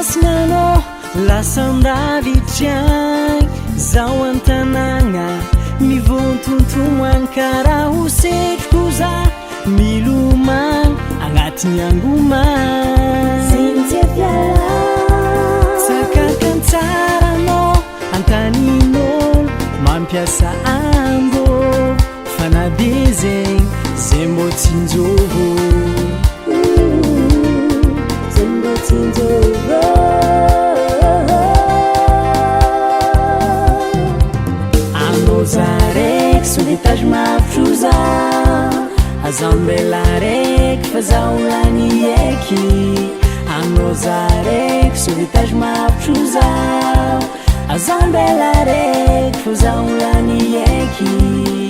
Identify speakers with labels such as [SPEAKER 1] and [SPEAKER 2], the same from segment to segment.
[SPEAKER 1] masinano lasandavitiany zao antanagna mivontontomany kara hosetroko za milomagny agnatiny angomany tsakakantsarano antaninolo mampiasa ango fanade zegny zay mbô tsinjovo anao zaraiky soletage mavotro za azambela raiky fa zaho lany aiky anao zaraiky soletage mavotro za azambela raiky fa zaho lany aiky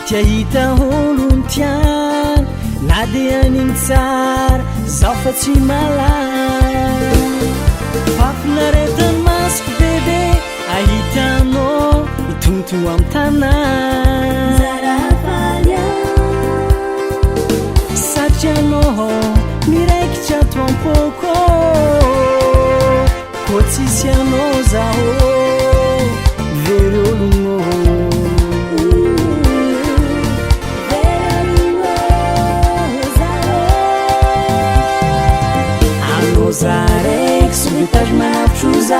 [SPEAKER 1] tiahita olony tiany na de aniny tsara zaho fa tsy malany fafinaretany masoko bebe ahitanao mitontono amy tanany satria anao miraikitsy ato ampoko ko tsisy anao zaho very ologno zaraiky soletage mavotro za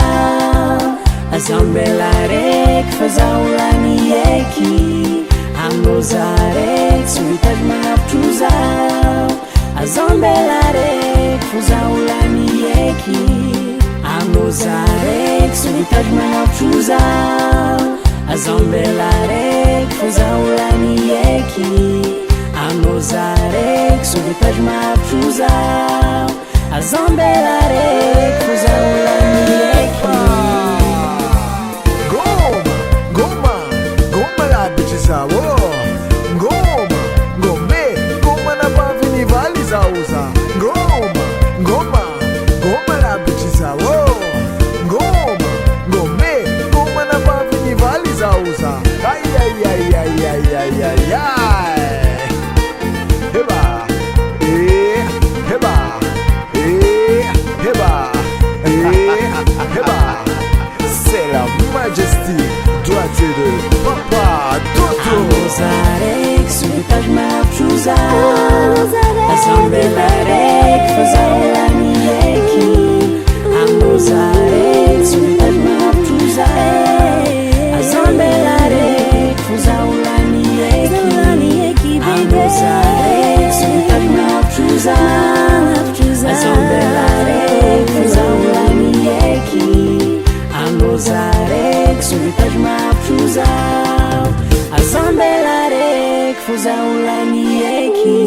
[SPEAKER 1] azambela raiky fa zaho lany aiky anao zaraiky soletage mavotro za azambela raiky fa zaho lany aiky anao zaraiky soletage mavotro za azambela raiky fa zaho lany aiky anao zaraiky soletage mavotro za azambela raiky fa zaho lany aiky
[SPEAKER 2] ngoma labitry zao ngome na pavinivaly zao za ngoma labitry zao ngome na pavinivaly zao za c'est la majesté droite de Papa Toto
[SPEAKER 1] anao zaraiky soletage mavotro za azambela raiky fa zaho lany aiky anao zaraiky soletage mavotro za azambela raiky fa zaho lany aiky anao zaraiky soletage mavotro za azambela raiky fa zaho lany aiky anao zaraiky soletage mavotro za azambela raiky fa zaho lany aiky